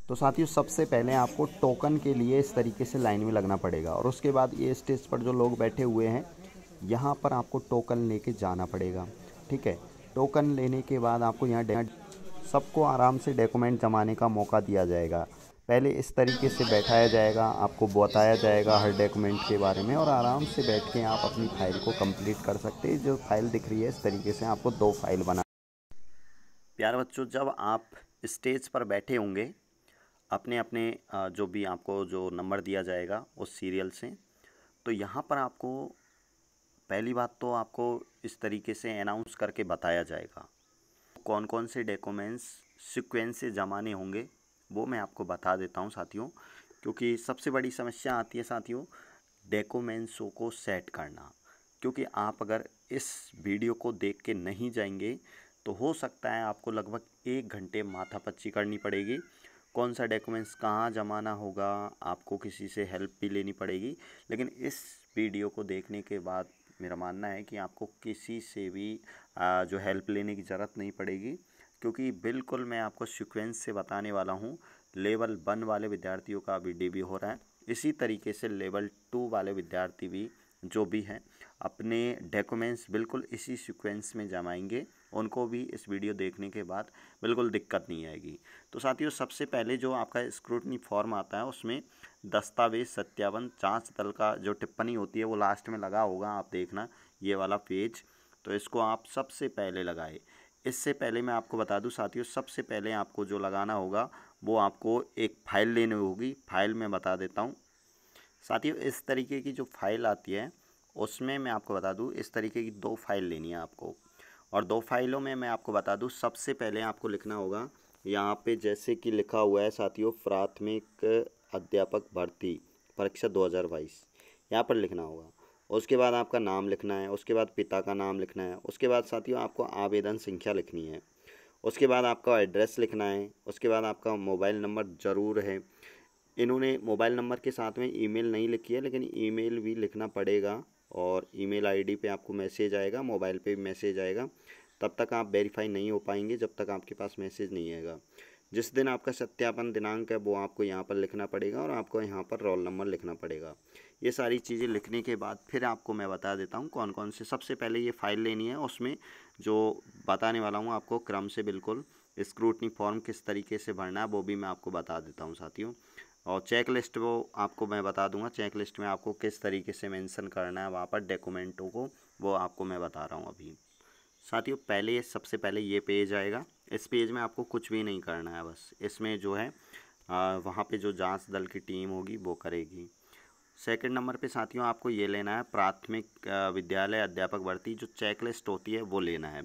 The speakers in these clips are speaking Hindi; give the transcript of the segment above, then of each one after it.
तो साथियों सबसे पहले आपको टोकन के लिए इस तरीके से लाइन में लगना पड़ेगा और उसके बाद ये स्टेज पर जो लोग बैठे हुए हैं यहाँ पर आपको टोकन लेके जाना पड़ेगा। ठीक है, टोकन लेने के बाद आपको यहाँ सबको आराम से डॉक्यूमेंट जमाने का मौका दिया जाएगा। पहले इस तरीके से बैठाया जाएगा, आपको बताया जाएगा हर डॉक्यूमेंट के बारे में और आराम से बैठ के आप अपनी फ़ाइल को कंप्लीट कर सकते हैं। जो फाइल दिख रही है इस तरीके से आपको 2 फाइल बना। प्यारे बच्चों, जब आप स्टेज पर बैठे होंगे अपने अपने जो भी आपको जो नंबर दिया जाएगा उस सीरियल से, तो यहाँ पर आपको पहली बात तो आपको इस तरीके से अनाउंस करके बताया जाएगा कौन कौन से डॉक्यूमेंट्स सीक्वेंस से जमाने होंगे। वो मैं आपको बता देता हूँ साथियों, क्योंकि सबसे बड़ी समस्या आती है साथियों डॉक्यूमेंट्सों को सेट करना। क्योंकि आप अगर इस वीडियो को देख के नहीं जाएंगे तो हो सकता है आपको लगभग 1 घंटे माथापच्ची करनी पड़ेगी। कौन सा डॉक्यूमेंट्स कहाँ जमाना होगा, आपको किसी से हेल्प भी लेनी पड़ेगी। लेकिन इस वीडियो को देखने के बाद मेरा मानना है कि आपको किसी से भी जो हेल्प लेने की ज़रूरत नहीं पड़ेगी, क्योंकि बिल्कुल मैं आपको सीक्वेंस से बताने वाला हूँ। लेवल 1 वाले विद्यार्थियों का भी DB हो रहा है, इसी तरीके से लेवल 2 वाले विद्यार्थी भी जो भी हैं अपने डॉक्यूमेंट्स बिल्कुल इसी सीक्वेंस में जमाएंगे। उनको भी इस वीडियो देखने के बाद बिल्कुल दिक्कत नहीं आएगी। तो साथियों सबसे पहले जो आपका स्क्रूटनी फॉर्म आता है उसमें दस्तावेज सत्यापन जांच दल का जो टिप्पणी होती है वो लास्ट में लगा होगा, आप देखना ये वाला पेज। तो इसको आप सबसे पहले लगाए। इससे पहले मैं आपको बता दूं साथियों, सबसे पहले आपको जो लगाना होगा वो आपको एक फ़ाइल लेनी होगी। फ़ाइल मैं बता देता हूँ साथियों, इस तरीके की जो फाइल आती है उसमें मैं आपको बता दूं इस तरीके की 2 फाइल लेनी है आपको। और 2 फाइलों में मैं आपको बता दूं सबसे पहले आपको लिखना होगा यहाँ पे जैसे कि लिखा हुआ है साथियों प्राथमिक अध्यापक भर्ती परीक्षा 2022, यहाँ पर लिखना होगा। उसके बाद आपका नाम लिखना है, उसके बाद पिता का नाम लिखना है, उसके बाद साथियों आपको आवेदन संख्या लिखनी है, उसके बाद आपका एड्रेस लिखना है, उसके बाद आपका मोबाइल नंबर ज़रूर है। इन्होंने मोबाइल नंबर के साथ में ईमेल नहीं लिखी है, लेकिन ईमेल भी लिखना पड़ेगा। और ईमेल आईडी पे आपको मैसेज आएगा, मोबाइल पे भी मैसेज आएगा। तब तक आप वेरीफाई नहीं हो पाएंगे जब तक आपके पास मैसेज नहीं आएगा। जिस दिन आपका सत्यापन दिनांक है वो आपको यहाँ पर लिखना पड़ेगा और आपको यहाँ पर रोल नंबर लिखना पड़ेगा। ये सारी चीज़ें लिखने के बाद फिर आपको मैं बता देता हूँ कौन कौन से। सबसे पहले ये फ़ाइल लेनी है, उसमें जो बताने वाला हूँ आपको क्रम से बिल्कुल स्क्रूटनी फॉर्म किस तरीके से भरना है वो भी मैं आपको बता देता हूँ साथियों। और चेक लिस्ट वो आपको मैं बता दूंगा, चेक लिस्ट में आपको किस तरीके से मेंशन करना है वहाँ पर डॉक्यूमेंटों को, वो आपको मैं बता रहा हूँ अभी साथियों। पहले सबसे पहले ये पेज आएगा। इस पेज में आपको कुछ भी नहीं करना है, बस इसमें जो है वहाँ पे जो जांच दल की टीम होगी वो करेगी। सेकंड नंबर पे साथियों आपको ये लेना है प्राथमिक विद्यालय अध्यापक भर्ती जो चेक लिस्ट होती है वो लेना है।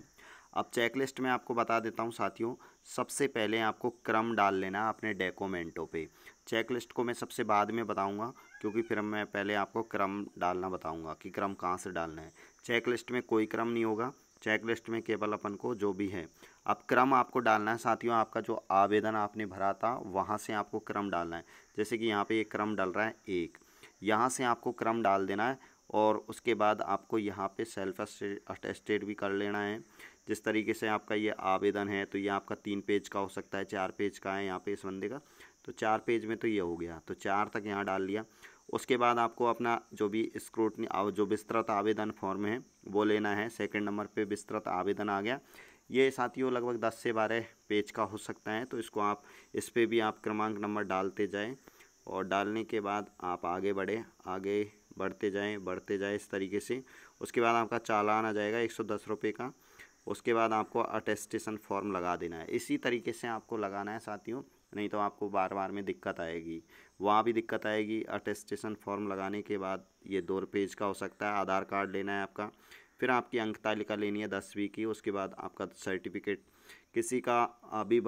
अब चेक लिस्ट में आपको बता देता हूँ साथियों, सबसे पहले आपको क्रम डाल लेना है अपने डॉक्यूमेंटों पे। चेक लिस्ट को मैं सबसे बाद में बताऊँगा, क्योंकि फिर मैं पहले आपको क्रम डालना बताऊँगा कि क्रम कहाँ से डालना है। चेक लिस्ट में कोई क्रम नहीं होगा, चेक लिस्ट में केवल अपन को जो भी है। अब क्रम आपको डालना है साथियों, आपका जो आवेदन आपने भरा था वहाँ से आपको क्रम डालना है। जैसे कि यहाँ पे एक क्रम डल रहा है 1, यहाँ से आपको क्रम डाल देना है। और उसके बाद आपको यहाँ पे सेल्फ अटेस्टेड भी कर लेना है। जिस तरीके से आपका ये आवेदन है तो ये आपका 3 पेज का हो सकता है, 4 पेज का है यहाँ पे इस बंदे का, तो 4 पेज में तो ये हो गया, तो 4 तक यहाँ डाल लिया। उसके बाद आपको अपना जो भी स्क्रूटनी जो विस्तृत आवेदन फॉर्म है वो लेना है। सेकंड नंबर पे विस्तृत आवेदन आ गया। ये साथियों लगभग 10 से 12 पेज का हो सकता है, तो इसको आप इस पर भी आप क्रमांक नंबर डालते जाएँ और डालने के बाद आप आगे बढ़ते जाएँ इस तरीके से। उसके बाद आपका चालान आ जाएगा 110 रुपये का। उसके बाद आपको अटेस्टेशन फॉर्म लगा देना है। इसी तरीके से आपको लगाना है साथियों, नहीं तो आपको बार बार में दिक्कत आएगी, वहाँ भी दिक्कत आएगी। अटेस्टेशन फॉर्म लगाने के बाद ये 2 पेज का हो सकता है। आधार कार्ड लेना है आपका, फिर आपकी अंक तालिका लेनी है 10वीं की। उसके बाद आपका सर्टिफिकेट, किसी का अभी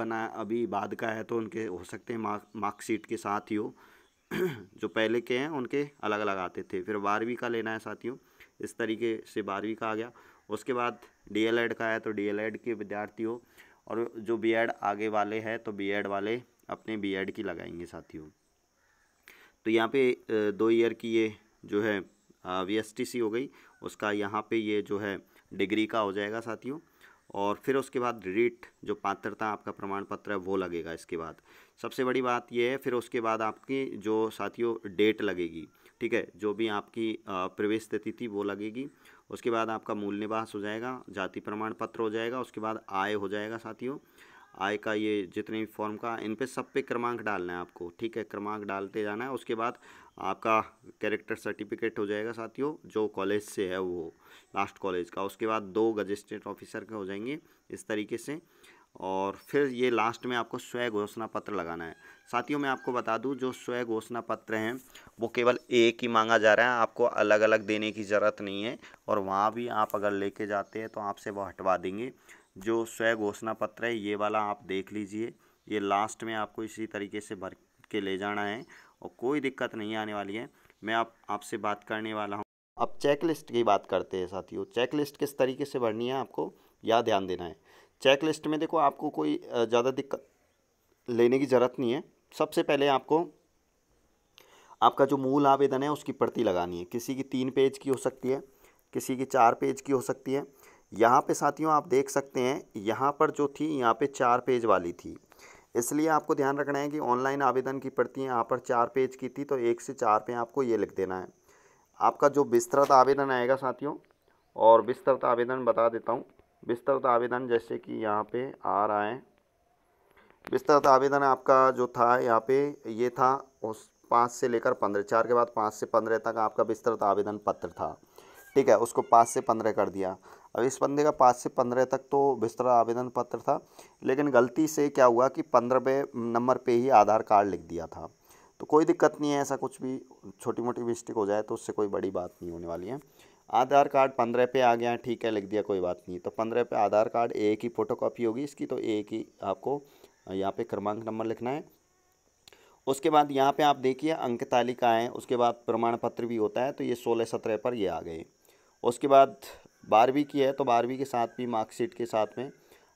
बाद का है तो उनके हो सकते हैं मार्कशीट के साथ ही हो जो पहले के हैं उनके अलग अलग आते थे। फिर 12वीं का लेना है साथियों, इस तरीके से 12वीं का आ गया। उसके बाद DLED का है तो DLED के विद्यार्थी हो, और जो BEd आगे वाले हैं तो BEd वाले अपने BEd की लगाएंगे साथियों। तो यहाँ पे 2 ईयर की ये जो है VSTC हो गई, उसका यहाँ पे ये जो है डिग्री का हो जाएगा साथियों। और फिर उसके बाद रीट जो पात्रता आपका प्रमाण पत्र है वो लगेगा। इसके बाद सबसे बड़ी बात ये है, फिर उसके बाद आपकी जो साथियों डेट लगेगी, ठीक है, जो भी आपकी प्रवेश तिथि थी वो लगेगी। उसके बाद आपका मूल निवास हो जाएगा, जाति प्रमाण पत्र हो जाएगा, उसके बाद आय हो जाएगा साथियों। आय का ये जितने भी फॉर्म का इन पे सब पे क्रमांक डालना है आपको, ठीक है, क्रमांक डालते जाना है। उसके बाद आपका कैरेक्टर सर्टिफिकेट हो जाएगा साथियों, जो कॉलेज से है वो लास्ट कॉलेज का। उसके बाद 2 गजेस्टेड ऑफिसर के हो जाएंगे इस तरीके से। और फिर ये लास्ट में आपको स्वयं घोषणा पत्र लगाना है साथियों। मैं आपको बता दूं, जो स्वयं घोषणा पत्र हैं वो केवल एक ही मांगा जा रहा है, आपको अलग अलग देने की ज़रूरत नहीं है। और वहाँ भी आप अगर लेके जाते हैं तो आपसे वो हटवा देंगे। जो स्वयं घोषणा पत्र है ये वाला आप देख लीजिए, ये लास्ट में आपको इसी तरीके से भर के ले जाना है और कोई दिक्कत नहीं आने वाली है। मैं आपसे बात करने वाला हूँ। अब चेक लिस्ट की बात करते हैं साथियों। चेक लिस्ट किस तरीके से भरनी है आपको यह ध्यान देना है। चेक लिस्ट में देखो, आपको कोई ज़्यादा दिक्कत लेने की ज़रूरत नहीं है। सबसे पहले आपको आपका जो मूल आवेदन है उसकी प्रति लगानी है। किसी की 3 पेज की हो सकती है, किसी की 4 पेज की हो सकती है। यहाँ पे साथियों आप देख सकते हैं, यहाँ पर जो थी यहाँ पे 4 पेज वाली थी, इसलिए आपको ध्यान रखना है कि ऑनलाइन आवेदन की प्रति यहाँ पर 4 पेज की थी तो 1 से 4 पे आपको ये लिख देना है। आपका जो विस्तृत आवेदन आएगा साथियों, और विस्तृत आवेदन बता देता हूँ। विस्तृत आवेदन जैसे कि यहाँ पे आ रहा है, विस्तृत आवेदन आपका जो था यहाँ पे ये था उस 5 से लेकर 15, 4 के बाद 5 से 15 तक आपका विस्तृत आवेदन पत्र था, ठीक है। उसको 5 से 15 कर दिया। अब इस बंदे का 5 से 15 तक तो विस्तृत आवेदन पत्र था, लेकिन गलती से क्या हुआ कि 15वें नंबर पे ही आधार कार्ड लिख दिया था। तो कोई दिक्कत नहीं है, ऐसा कुछ भी छोटी मोटी मिस्टेक हो जाए तो उससे कोई बड़ी बात नहीं होने वाली है। आधार कार्ड 15 पे आ गया, ठीक है, लिख दिया, कोई बात नहीं। तो 15 पे आधार कार्ड एक ही फ़ोटोकॉपी होगी इसकी, तो एक ही आपको यहाँ पे क्रमांक नंबर लिखना है। उसके बाद यहाँ पे आप देखिए अंक तालिकाएँ, उसके बाद प्रमाण पत्र भी होता है, तो ये 16-17 पर ये आ गए। उसके बाद 12वीं की है तो 12वीं के साथ भी मार्कशीट के साथ में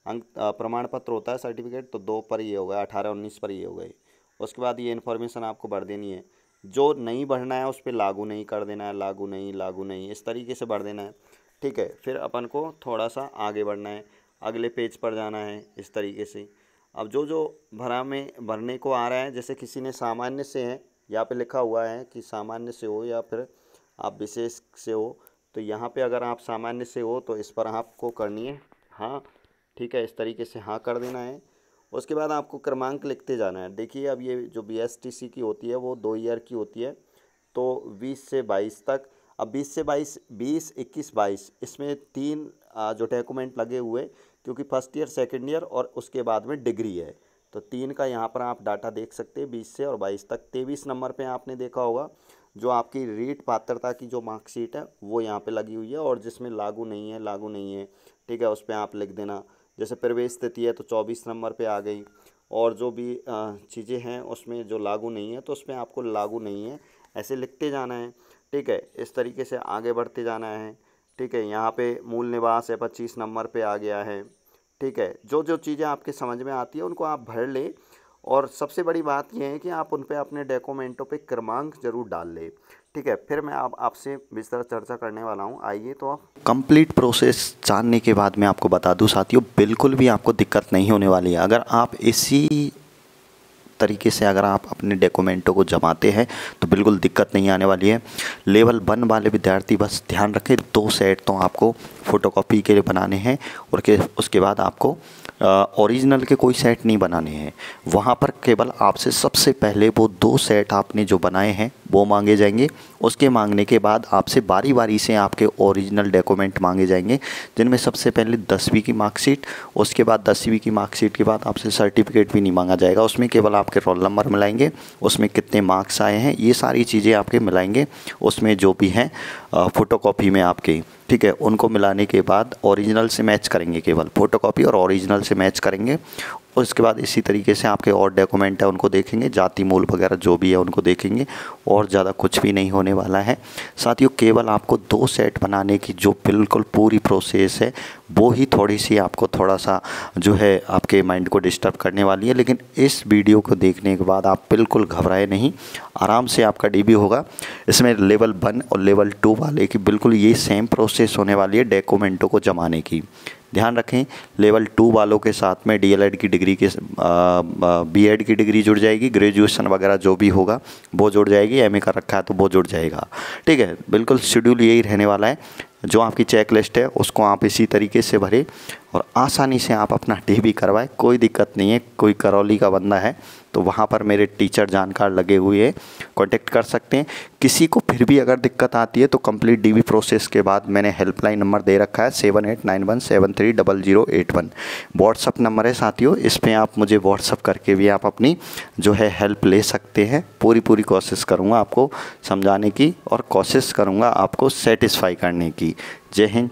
अंक प्रमाण पत्र होता है, सर्टिफिकेट, तो 2 पर ये हो गया, 18-19 पर ये हो गए। उसके बाद ये इन्फॉर्मेशन आपको भर देनी है। जो नहीं भरना है उस पर लागू नहीं कर देना है, लागू नहीं, इस तरीके से भर देना है, ठीक है। फिर अपन को थोड़ा सा आगे बढ़ना है, अगले पेज पर जाना है इस तरीके से। अब जो भरने को आ रहा है, जैसे किसी ने सामान्य से है, यहाँ पे लिखा हुआ है कि सामान्य से हो या फिर आप विशेष से हो, तो यहाँ पे अगर आप सामान्य से हो तो इस पर आपको करनी है हाँ, ठीक है, इस तरीके से हाँ कर देना है। उसके बाद आपको क्रमांक लिखते जाना है। देखिए अब ये जो BSTC की होती है वो 2 ईयर की होती है, तो 20 से 22 तक। अब 20 से 22, 20, 21, 22 इसमें 3 जो डॉक्यूमेंट लगे हुए, क्योंकि फर्स्ट ईयर, सेकेंड ईयर और उसके बाद में डिग्री है, तो 3 का यहाँ पर आप डाटा देख सकते हैं 20 से और 22 तक। 23 नंबर पे आपने देखा होगा जो आपकी रीट पात्रता की जो मार्कशीट है वो यहाँ पे लगी हुई है, और जिसमें लागू नहीं है, ठीक है, उस पर आप लिख देना। जैसे प्रवेश तिथि है तो 24 नंबर पे आ गई, और जो भी चीज़ें हैं उसमें जो लागू नहीं है तो उसमें आपको लागू नहीं है ऐसे लिखते जाना है, ठीक है। इस तरीके से आगे बढ़ते जाना है, ठीक है। यहाँ पे मूल निवास है 25 नंबर पे आ गया है, ठीक है। जो चीज़ें आपके समझ में आती है उनको आप भर ले, और सबसे बड़ी बात यह है कि आप उन पे अपने डॉक्यूमेंटों पे क्रमांक जरूर डाल ले, ठीक है। फिर मैं आपसे विस्तार चर्चा करने वाला हूँ। आइए तो आप कंप्लीट प्रोसेस जानने के बाद मैं आपको बता दूं साथियों, बिल्कुल भी आपको दिक्कत नहीं होने वाली है। अगर आप इसी तरीके से अगर आप अपने डॉक्यूमेंटों को जमाते हैं तो बिल्कुल दिक्कत नहीं आने वाली है। लेवल 1 वाले विद्यार्थी बस ध्यान रखें, 2 सेट तो आपको फ़ोटोकॉपी के लिए बनाने हैं, और उसके बाद आपको ओरिजिनल के कोई सेट नहीं बनाने हैं। वहाँ पर केवल आपसे सबसे पहले वो 2 सेट आपने जो बनाए हैं वो मांगे जाएंगे। उसके मांगने के बाद आपसे बारी बारी से आपके ओरिजिनल डॉक्यूमेंट मांगे जाएंगे, जिनमें सबसे पहले 10वीं की मार्कशीट, उसके बाद 10वीं की मार्कशीट के बाद आपसे सर्टिफिकेट भी नहीं मांगा जाएगा। उसमें केवल आपके रोल नंबर मिलाएंगे, उसमें कितने मार्क्स आए हैं ये सारी चीज़ें आपके मिलाएंगे, उसमें जो भी हैं फ़ोटोकॉपी में आपके, ठीक है, उनको मिलाने के बाद ओरिजिनल से मैच करेंगे, केवल फ़ोटोकॉपी और ओरिजिनल से मैच करेंगे। और इसके बाद इसी तरीके से आपके और डॉक्यूमेंट है उनको देखेंगे, जाति मूल वगैरह जो भी है उनको देखेंगे, और ज़्यादा कुछ भी नहीं होने वाला है साथियों। केवल आपको 2 सेट बनाने की जो बिल्कुल पूरी प्रोसेस है वो ही थोड़ी सी आपको थोड़ा सा जो है आपके माइंड को डिस्टर्ब करने वाली है, लेकिन इस वीडियो को देखने के बाद आप बिल्कुल घबराए नहीं, आराम से आपका DB होगा। इसमें लेवल 1 और लेवल 2 वाले की बिल्कुल ये सेम प्रोसेस होने वाली है डॉक्यूमेंटों को जमाने की। ध्यान रखें लेवल 2 वालों के साथ में DLED की डिग्री के B.Ed की डिग्री जुड़ जाएगी, ग्रेजुएशन वगैरह जो भी होगा वो जुड़ जाएगी, MA कर रखा है तो वो जुड़ जाएगा। ठीक है, बिल्कुल शेड्यूल यही रहने वाला है। जो आपकी चेक लिस्ट है उसको आप इसी तरीके से भरें और आसानी से आप अपना DB करवाएं, कोई दिक्कत नहीं है। कोई करौली का बंदा है तो वहाँ पर मेरे टीचर जानकार लगे हुए हैं, कांटेक्ट कर सकते हैं। किसी को फिर भी अगर दिक्कत आती है तो कंप्लीट DB प्रोसेस के बाद मैंने हेल्पलाइन नंबर दे रखा है 7891730081। व्हाट्सअप नंबर है साथियों, इस पर आप मुझे व्हाट्सअप करके भी आप अपनी जो है हेल्प ले सकते हैं। पूरी कोशिश करूँगा आपको समझाने की और कोशिश करूँगा आपको सेटिस्फाई करने की। जय हिंद।